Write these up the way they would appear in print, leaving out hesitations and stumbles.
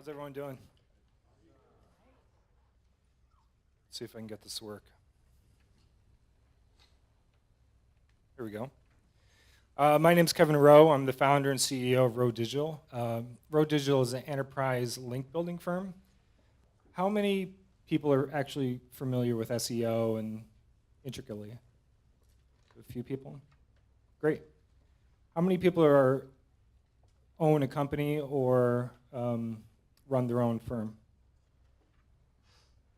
How's everyone doing? Let's see if I can get this to work. Here we go. My name is Kevin Rowe. I'm the founder and CEO of Rowe Digital. Rowe Digital is an enterprise link building firm. How many people are actually familiar with SEO and intricately? A few people? Great. How many people own a company or run their own firm?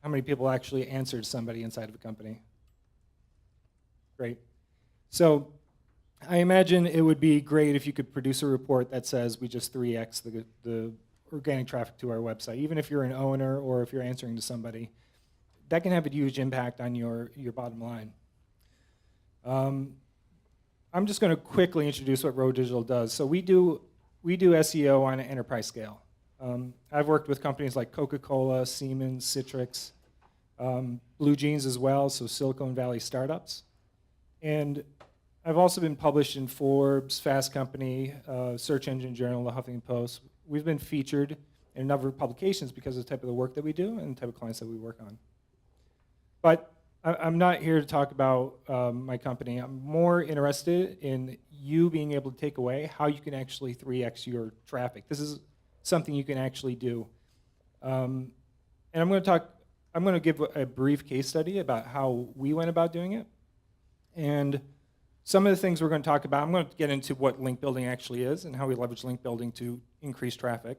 How many people actually answered somebody inside of a company? Great. So I imagine it would be great if you could produce a report that says we just 3x the organic traffic to our website. Even if you're an owner or if you're answering to somebody, that can have a huge impact on your bottom line. I'm just going to quickly introduce what Rowe Digital does. So we do SEO on an enterprise scale. I've worked with companies like Coca-Cola, Siemens, Citrix, Blue Jeans as well, so Silicon Valley startups. And I've also been published in Forbes, Fast Company, Search Engine Journal, the Huffington Post. We've been featured in a number of publications because of the type of the work that we do and the type of clients that we work on. But I'm not here to talk about my company. I'm more interested in you being able to take away how you can actually 3x your traffic. This is something you can actually do. And I'm going to give a brief case study about how we went about doing it. And some of the things we're going to talk about, I'm going to get into what link building actually is and how we leverage link building to increase traffic,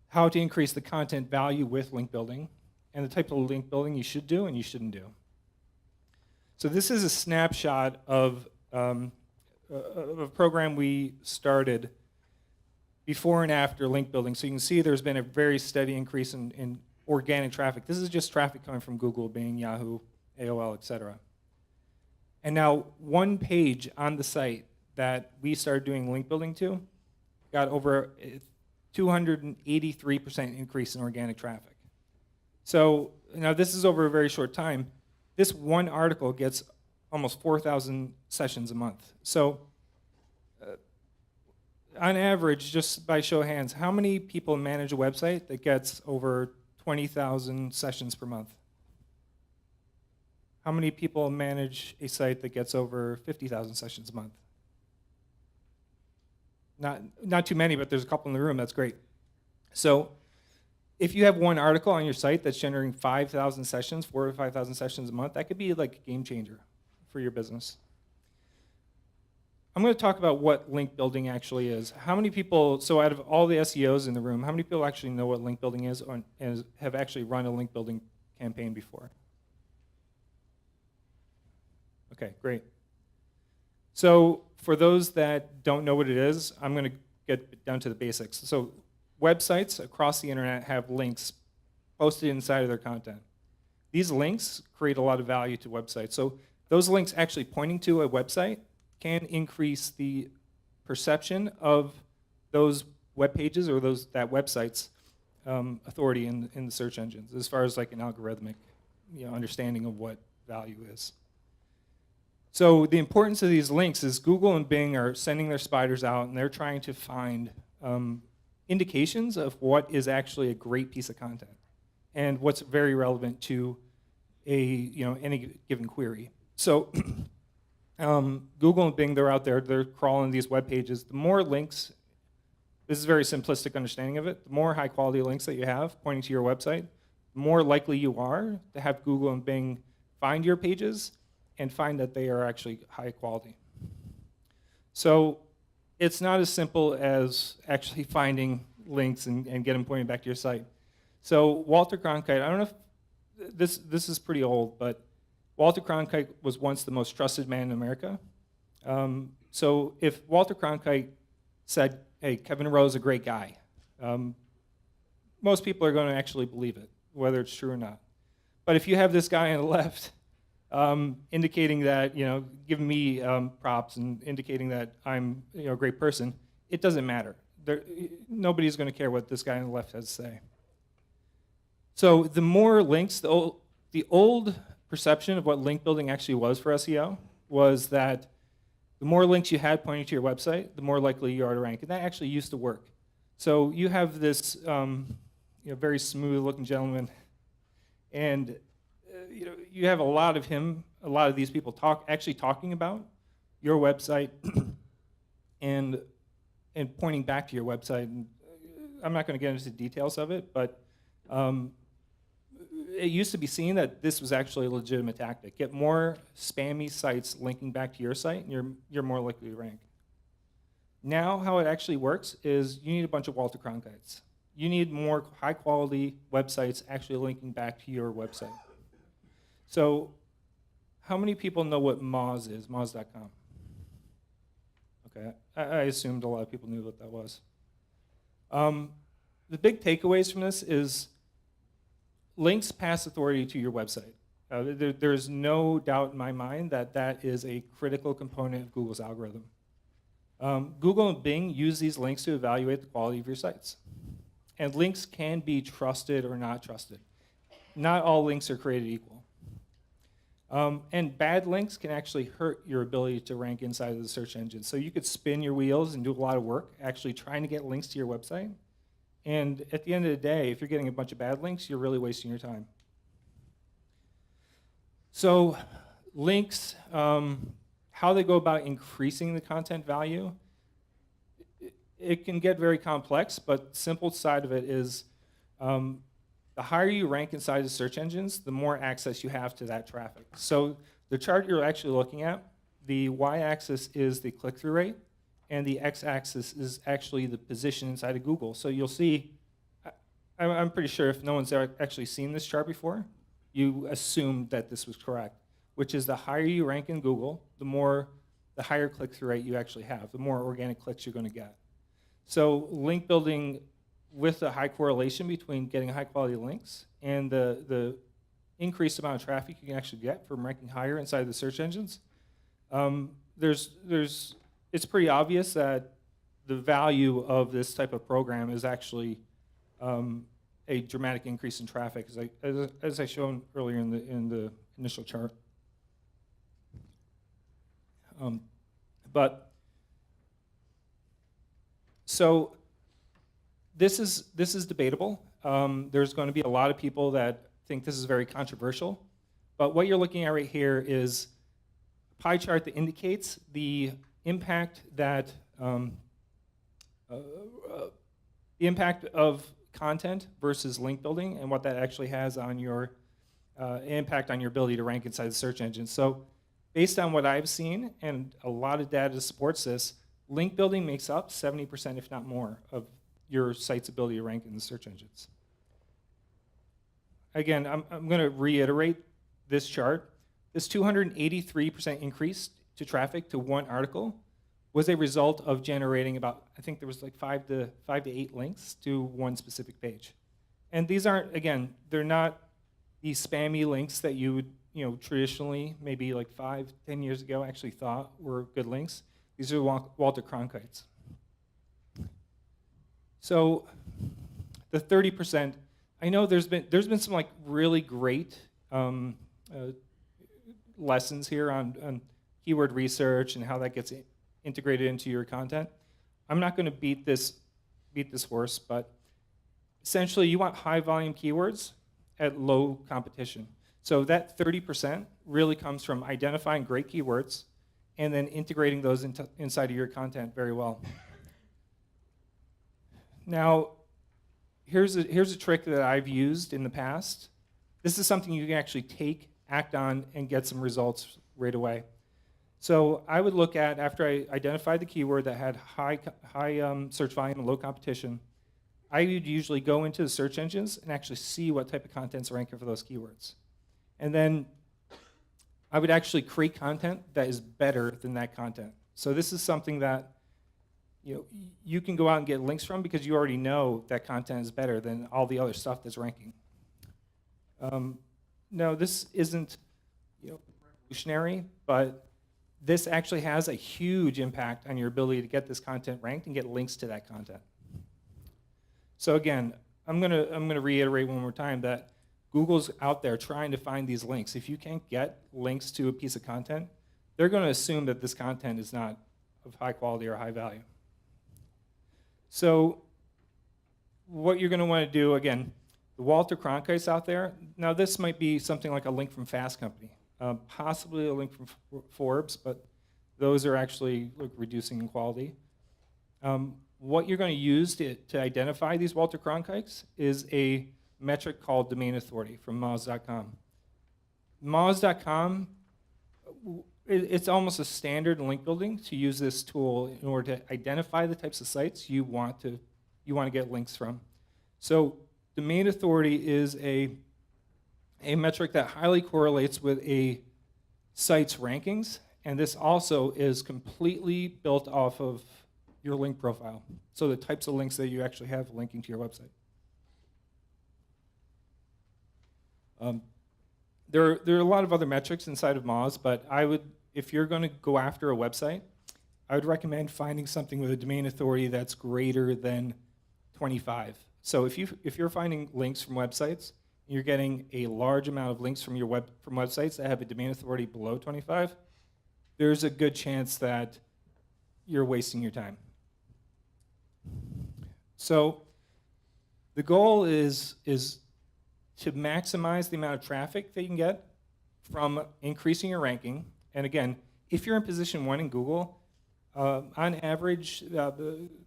how to increase the content value with link building, and the type of link building you should do and you shouldn't do. So this is a snapshot of a program we started before and after link building. So you can see there's been a very steady increase in organic traffic. This is just traffic coming from Google, Bing, Yahoo, AOL, etc. And now one page on the site that we started doing link building to got over 283% increase in organic traffic. So now this is over a very short time. This one article gets almost 4,000 sessions a month. So on average, just by show of hands, how many people manage a website that gets over 20,000 sessions per month? How many people manage a site that gets over 50,000 sessions a month? Not too many, but there's a couple in the room. That's great. So if you have one article on your site that's generating 5,000 sessions, 4,000 to 5,000 sessions a month, that could be like a game changer for your business. I'm going to talk about what link building actually is. How many people, so out of all the SEOs in the room, how many people actually know what link building is and have actually run a link building campaign before? Okay, great. So for those that don't know what it is, I'm going to get down to the basics. So websites across the internet have links posted inside of their content. These links create a lot of value to websites. So those links actually pointing to a website can increase the perception of those web pages or that website's authority in the search engines, as far as like an algorithmic understanding of what value is. So the importance of these links is Google and Bing are sending their spiders out and they're trying to find indications of what is actually a great piece of content and what's very relevant to any given query. So Google and Bing, they're out there, they're crawling these web pages. The more links, this is a very simplistic understanding of it, the more high quality links that you have pointing to your website, the more likely you are to have Google and Bing find your pages and find that they are actually high quality. So it's not as simple as actually finding links and get them pointing back to your site. So Walter Cronkite, I don't know if this is pretty old, but Walter Cronkite was once the most trusted man in America. So if Walter Cronkite said, hey, Kevin Rowe is a great guy, most people are going to actually believe it, whether it's true or not. But if you have this guy on the left indicating that, giving me props and indicating that I'm a great person, it doesn't matter. Nobody's going to care what this guy on the left has to say. So the more links, the old perception of what link building actually was for SEO was that the more links you had pointing to your website, the more likely you are to rank. And that actually used to work. So you have this very smooth-looking gentleman, and you have a lot of these people actually talking about your website and pointing back to your website. And I'm not going to get into the details of it, but it used to be seen that this was actually a legitimate tactic. Get more spammy sites linking back to your site, and you're more likely to rank. Now, how it actually works is you need a bunch of Walter Cronkites. You need more high-quality websites actually linking back to your website. So, how many people know what Moz is, Moz.com? Okay, I assumed a lot of people knew what that was. The big takeaways from this is links pass authority to your website. There's no doubt in my mind that that is a critical component of Google's algorithm. Google and Bing use these links to evaluate the quality of your sites. And links can be trusted or not trusted. Not all links are created equal. And bad links can actually hurt your ability to rank inside of the search engine. So you could spin your wheels and do a lot of work actually trying to get links to your website. And at the end of the day, if you're getting a bunch of bad links, you're really wasting your time. So links, how they go about increasing the content value, it can get very complex, but simple side of it is the higher you rank inside the search engines, the more access you have to that traffic. So the chart you're actually looking at, the y-axis is the click-through rate, and the x-axis is actually the position inside of Google. So you'll see, I'm pretty sure if no one's actually seen this chart before, you assume that this was correct, which is the higher you rank in Google, the higher click-through rate you actually have, the more organic clicks you're going to get. So link building with a high correlation between getting high-quality links and the increased amount of traffic you can actually get from ranking higher inside the search engines, it's pretty obvious that the value of this type of program is actually a dramatic increase in traffic, as I shown earlier in the initial chart. So this is debatable. There's going to be a lot of people that think this is very controversial, but what you're looking at right here is a pie chart that indicates the impact that the impact of content versus link building and what that actually has on your impact on your ability to rank inside the search engine. So based on what I've seen, and a lot of data supports this, link building makes up 70%, if not more, of your site's ability to rank in the search engines. Again, I'm going to reiterate this chart. This 283% increase to traffic to one article was a result of generating about, I think there was like 5 to 8 links to one specific page. And these aren't, again, they're not these spammy links that you would, traditionally, maybe like 5, 10 years ago, actually thought were good links. These are Walter Cronkites. So the 30%, I know there's been some like really great lessons here on keyword research and how that gets integrated into your content. I'm not going to beat this horse, but essentially you want high volume keywords at low competition. So that 30% really comes from identifying great keywords and then integrating those inside of your content very well. Now, here's a trick that I've used in the past. This is something you can actually act on, and get some results right away. So I would look at, after I identified the keyword that had high search volume and low competition, I would usually go into the search engines and actually see what type of content's ranking for those keywords. And then I would actually create content that is better than that content. So this is something that you can go out and get links from because you already know that content is better than all the other stuff that's ranking. No, this isn't revolutionary, but this actually has a huge impact on your ability to get this content ranked and get links to that content. So again, I'm gonna reiterate one more time that Google's out there trying to find these links. If you can't get links to a piece of content, they're going to assume that this content is not of high quality or high value. So what you're going to want to do, again, the Walter Cronkites out there, now this might be something like a link from Fast Company, possibly a link from Forbes, but those are actually like, reducing in quality. What you're going to use to identify these Walter Cronkites is a metric called domain authority from Moz.com. Moz.com, it's almost a standard in link building to use this tool in order to identify the types of sites you want to get links from. So domain authority is a metric that highly correlates with a site's rankings, and this also is completely built off of your link profile. So the types of links that you actually have linking to your website. There are a lot of other metrics inside of Moz, but if you're going to go after a website, I would recommend finding something with a domain authority that's greater than 25. So if you're finding links from websites, you're getting a large amount of links from from websites that have a domain authority below 25, there's a good chance that you're wasting your time. So the goal is to maximize the amount of traffic that you can get from increasing your ranking. And again, if you're in position 1 in Google, on average,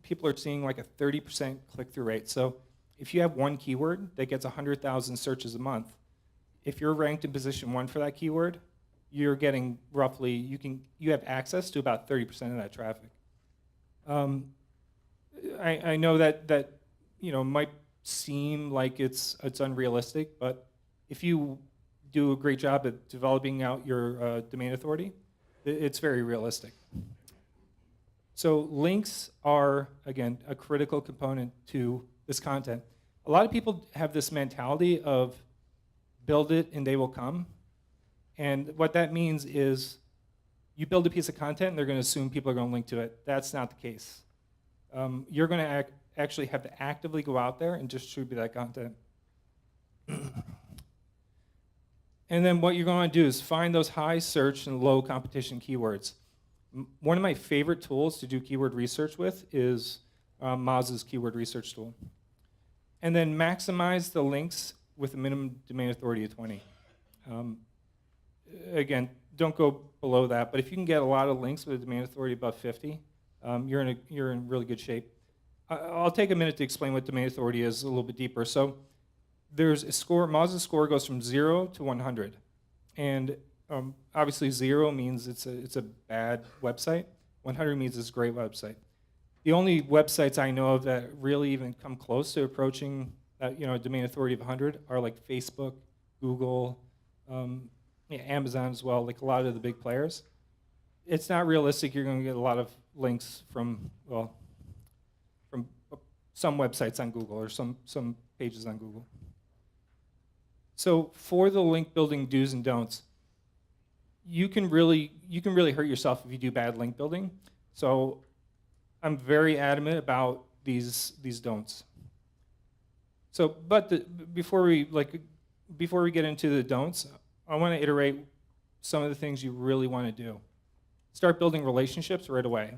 people are seeing like a 30% click-through rate. So if you have one keyword that gets 100,000 searches a month, if you're ranked in position 1 for that keyword, you're getting roughly, you have access to about 30% of that traffic. I know that might seem like it's unrealistic, but if you do a great job at developing out your domain authority, it's very realistic. So links are, again, a critical component to this content. A lot of people have this mentality of build it and they will come. And what that means is you build a piece of content and they're going to assume people are going to link to it. That's not the case. You're going to actually have to actively go out there and distribute that content. And then what you're going to do is find those high search and low competition keywords. One of my favorite tools to do keyword research with is Moz's keyword research tool. And then maximize the links with a minimum domain authority of 20. Again, don't go below that, but if you can get a lot of links with a domain authority above 50, you're in really good shape. I'll take a minute to explain what domain authority is a little bit deeper. So there's a score. Moz's score goes from 0 to 100, and obviously 0 means it's a bad website. 100 means it's a great website. The only websites I know of that really even come close to approaching a domain authority of 100 are like Facebook, Google, Amazon as well, like a lot of the big players. It's not realistic. You're going to get a lot of links from some websites on Google or some pages on Google. So for the link building do's and don'ts, you can really hurt yourself if you do bad link building. So I'm very adamant about these don'ts. So, but before we get into the don'ts, I want to iterate some of the things you really want to do. Start building relationships right away.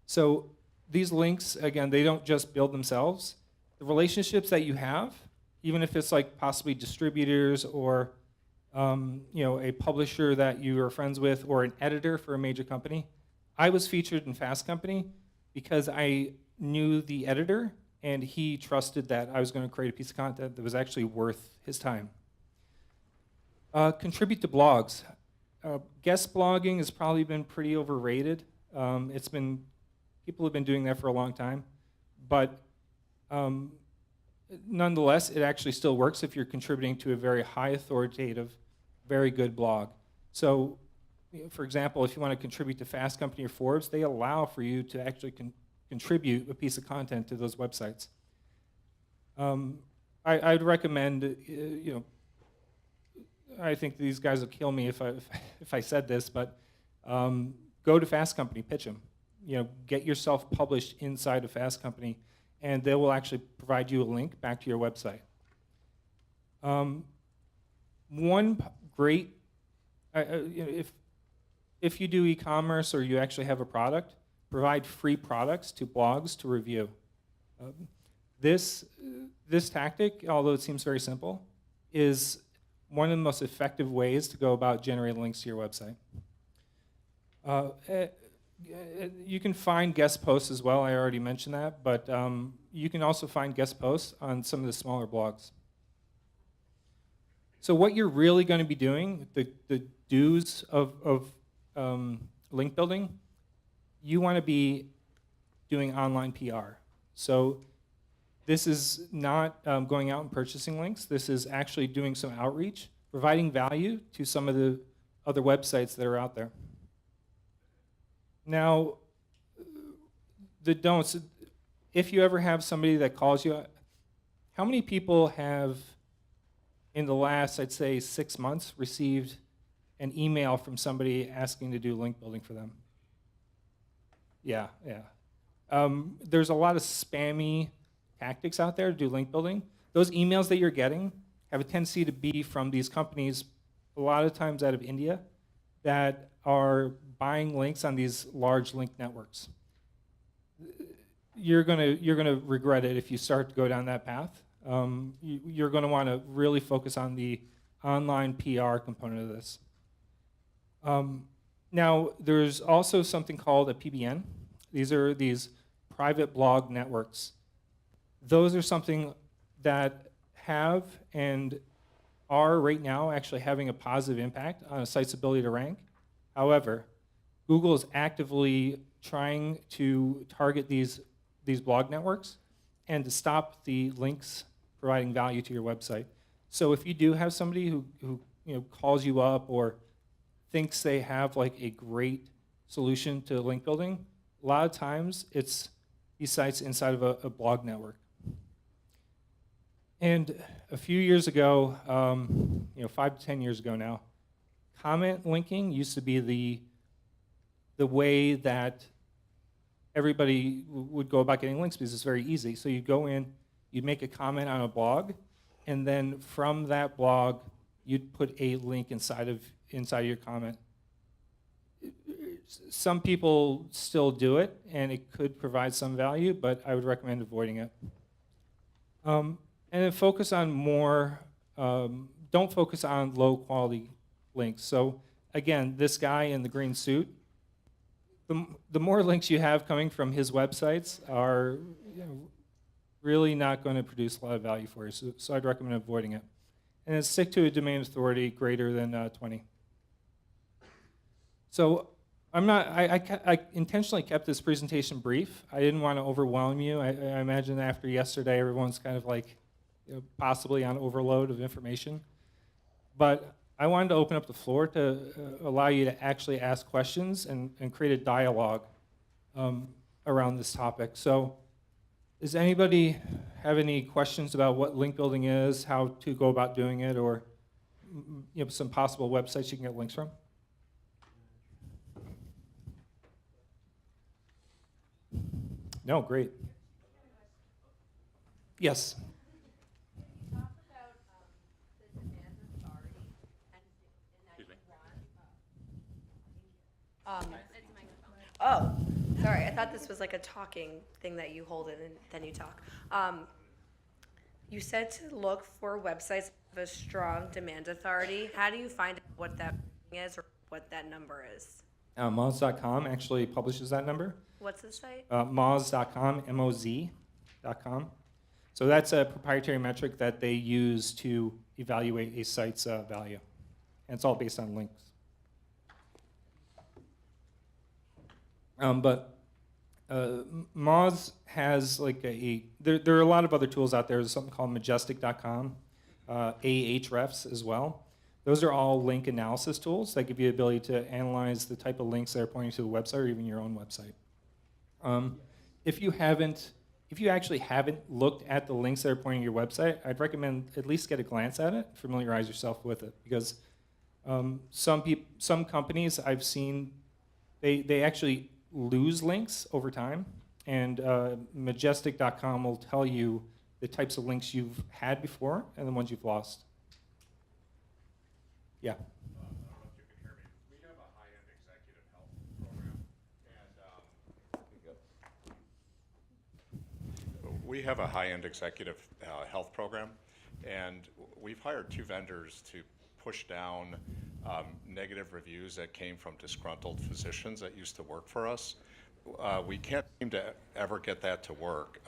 So these links, again, they don't just build themselves. The relationships that you have, even if it's like possibly distributors or a publisher that you are friends with or an editor for a major company. I was featured in Fast Company because I knew the editor and he trusted that I was going to create a piece of content that was actually worth his time. Contribute to blogs. Guest blogging has probably been pretty overrated. People have been doing that for a long time, but nonetheless, it actually still works if you're contributing to a very high authoritative, very good blog. So, for example, if you want to contribute to Fast Company or Forbes, they allow for you to actually contribute a piece of content to those websites. I'd recommend, I think these guys will kill me if I said this, but go to Fast Company, pitch them. Get yourself published inside of Fast Company, and they will actually provide you a link back to your website. One great, if you do e-commerce or you actually have a product, provide free products to blogs to review. This tactic, although it seems very simple, is one of the most effective ways to go about generating links to your website. You can find guest posts as well. I already mentioned that, but you can also find guest posts on some of the smaller blogs. So what you're really going to be doing, the do's of link building, you want to be doing online PR. So this is not going out and purchasing links. This is actually doing some outreach, providing value to some of the other websites that are out there. Now, the don'ts, if you ever have somebody that calls you, how many people have, in the last, I'd say, 6 months, received an email from somebody asking to do link building for them? Yeah. There's a lot of spammy tactics out there to do link building. Those emails that you're getting have a tendency to be from these companies, a lot of times out of India, that are buying links on these large link networks. You're gonna regret it if you start to go down that path. You're going to want to really focus on the online PR component of this. Now, there's also something called a PBN. These are these private blog networks. Those are something that have and are right now actually having a positive impact on a site's ability to rank. However, Google is actively trying to target these blog networks and to stop the links providing value to your website. So if you do have somebody who calls you up or thinks they have like a great solution to link building, a lot of times it's these sites inside of a blog network. And a few years ago, 5 to 10 years ago now, comment linking used to be the way that everybody would go about getting links because it's very easy. So you'd go in, you'd make a comment on a blog, and then from that blog, you'd put a link inside of your comment. Some people still do it, and it could provide some value, but I would recommend avoiding it. And then focus on more, don't focus on low quality links. So again, this guy in the green suit, the more links you have coming from his websites are really not going to produce a lot of value for you. So I'd recommend avoiding it. And then stick to a domain authority greater than 20. So I intentionally kept this presentation brief. I didn't want to overwhelm you. I imagine after yesterday, everyone's kind of like possibly on overload of information. But I wanted to open up the floor to allow you to actually ask questions and create a dialogue around this topic. So does anybody have any questions about what link building is, how to go about doing it, or some possible websites you can get links from? No, great. Yes. Oh, sorry. I thought this was like a talking thing that you hold it and then you talk. You said to look for websites with a strong demand authority. How do you find out what that is or what that number is? Moz.com actually publishes that number. What's the site? Moz.com, M-O-Z.com. So that's a proprietary metric that they use to evaluate a site's value. And it's all based on links. But Moz has like there are a lot of other tools out there. There's something called Majestic.com, Ahrefs as well. Those are all link analysis tools that give you the ability to analyze the type of links that are pointing to a website or even your own website. If you actually haven't looked at the links that are pointing to your website, I'd recommend at least get a glance at it, familiarize yourself with it, because some companies I've seen, they actually lose links over time, and Majestic.com will tell you the types of links you've had before and the ones you've lost. Yeah. I don't know if you can hear me. We have a high-end executive health program, and We have a high-end executive health program, and we've hired 2 vendors to push down negative reviews that came from disgruntled physicians that used to work for us. We can't seem to ever get that to work.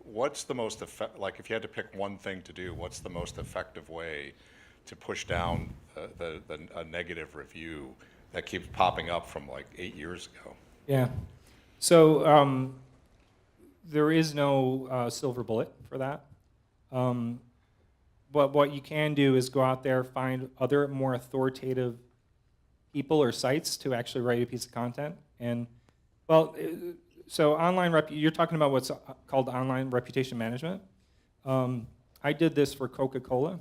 What's the most like if you had to pick one thing to do, what's the most effective way to push down a negative review that keeps popping up from like 8 years ago? Yeah. So there is no silver bullet for that. But what you can do is go out there, find other more authoritative people or sites to actually write a piece of content. And, well, so you're talking about what's called online reputation management. I did this for Coca-Cola,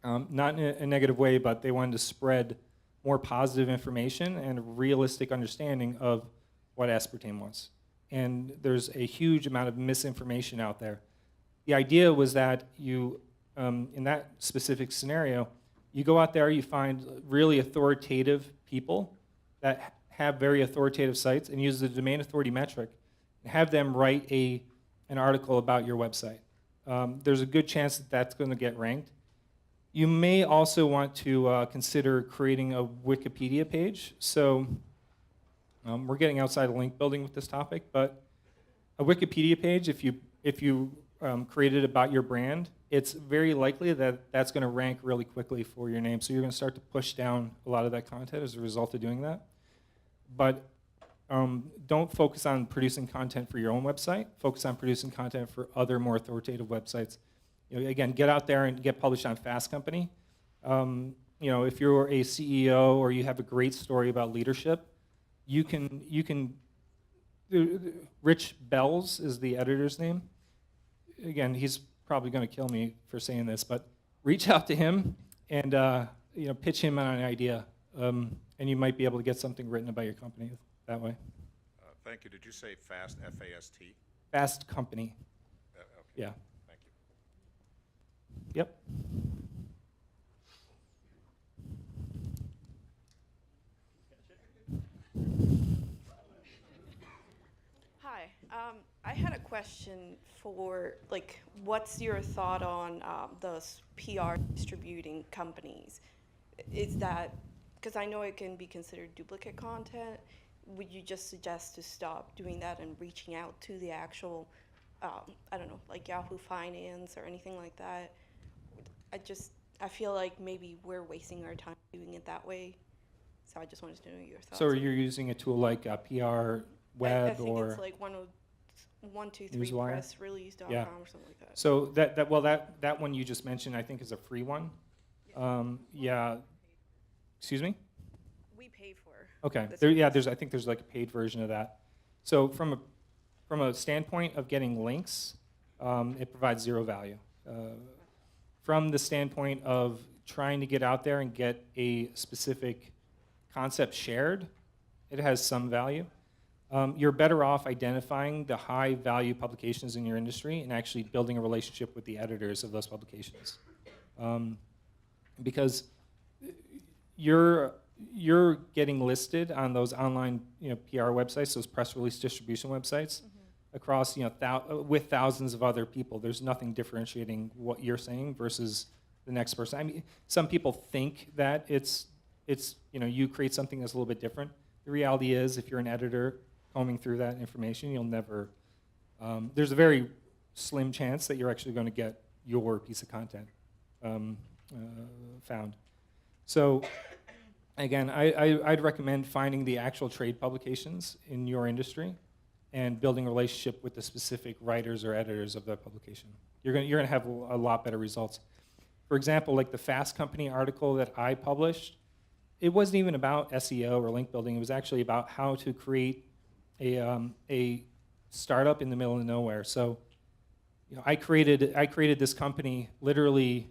not in a negative way, but they wanted to spread more positive information and a realistic understanding of what aspartame was. And there's a huge amount of misinformation out there. The idea was that you, in that specific scenario, you go out there, you find really authoritative people that have very authoritative sites and use the domain authority metric and have them write an article about your website. There's a good chance that that's going to get ranked. You may also want to consider creating a Wikipedia page. So we're getting outside of link building with this topic, but a Wikipedia page, if you create it about your brand, it's very likely that that's going to rank really quickly for your name. So you're going to start to push down a lot of that content as a result of doing that. But don't focus on producing content for your own website. Focus on producing content for other more authoritative websites. Again, get out there and get published on Fast Company. If you're a CEO or you have a great story about leadership, you can. Rich Bells is the editor's name. Again, he's probably going to kill me for saying this, but reach out to him and pitch him on an idea, and you might be able to get something written about your company that way. Thank you. Did you say FAST, F-A-S-T? Fast Company. Okay. Yeah. Thank you. Yep. Hi, I had a question for, what's your thought on those PR distributing companies? Is that, because I know it can be considered duplicate content, would you just suggest to stop doing that and reaching out to the actual, I don't know, like Yahoo Finance or anything like that? I feel like maybe we're wasting our time doing it that way. So I just wanted to know your thoughts. So you're using a tool like PR Web I think or it's like 123 Newswire? pressrelease.com Yeah. or something like that. So that one you just mentioned, I think, is a free one. Yeah. Excuse me? We pay for. Okay. this I think there's like a paid version of that. So from a standpoint of getting links, it provides zero value. From the standpoint of trying to get out there and get a specific concept shared, it has some value. You're better off identifying the high value publications in your industry and actually building a relationship with the editors of those publications. Because you're getting listed on those online PR websites, those press release distribution websites, across with thousands of other people. There's nothing differentiating what you're saying versus the next person. I mean, some people think that it's you create something that's a little bit different. The reality is, if you're an editor combing through that information, you'll never. There's a very slim chance that you're actually going to get your piece of content found. So, again, I'd recommend finding the actual trade publications in your industry and building a relationship with the specific writers or editors of that publication. You're gonna have a lot better results. For example, like the Fast Company article that I published, it wasn't even about SEO or link building. It was actually about how to create a startup in the middle of nowhere. So, I created this company literally,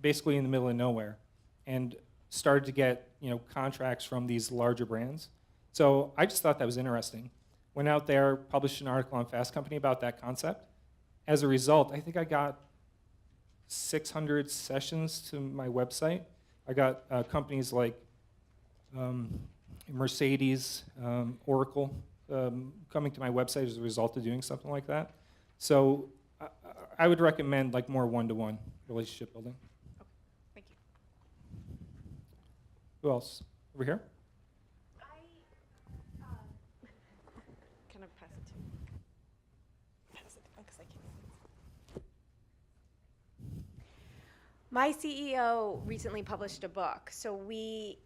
basically in the middle of nowhere, and started to get contracts from these larger brands. So I just thought that was interesting. Went out there, published an article on Fast Company about that concept. As a result, I think I got 600 sessions to my website. I got companies like Mercedes, Oracle, coming to my website as a result of doing something like that. So I would recommend like more one-to-one relationship building. Thank you. Who else? Over here? Can I pass it to you? Pass it, because I can't. My CEO recently published a book, so we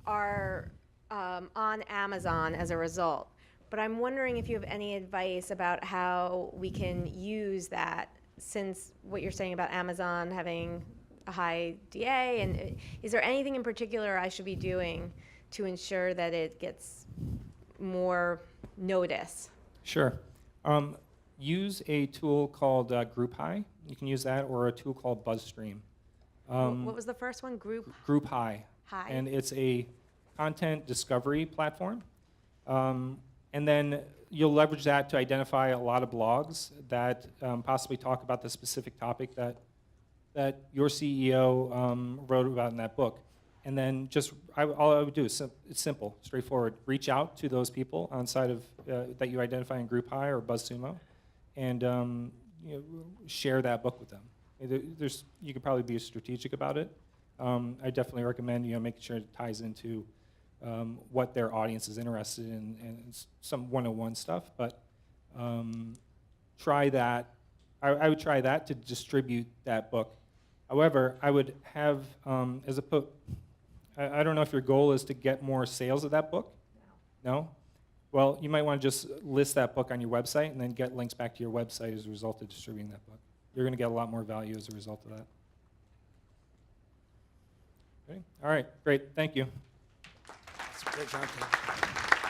are on Amazon as a result. But I'm wondering if you have any advice about how we can use that, since what you're saying about Amazon having a high DA, and is there anything in particular I should be doing to ensure that it gets more notice? Sure. Use a tool called GroupHigh. You can use that, or a tool called BuzzStream. What was the first one? GroupHigh. Hi. And it's a content discovery platform. And then you'll leverage that to identify a lot of blogs that possibly talk about the specific topic that your CEO wrote about in that book. And then just, all I would do is, it's simple, straightforward. Reach out to those people on side of, that you identify in GroupHigh or BuzzSumo, and you know, share that book with them. You could probably be strategic about it. I definitely recommend making sure it ties into what their audience is interested in, and it's some one-on-one stuff. But try that. I would try that to distribute that book. However, I would have I don't know if your goal is to get more sales of that book. No. Well, you might want to just list that book on your website and then get links back to your website as a result of distributing that book. You're going to get a lot more value as a result of that. Okay. All right. Great. Thank you. Great job, Tim.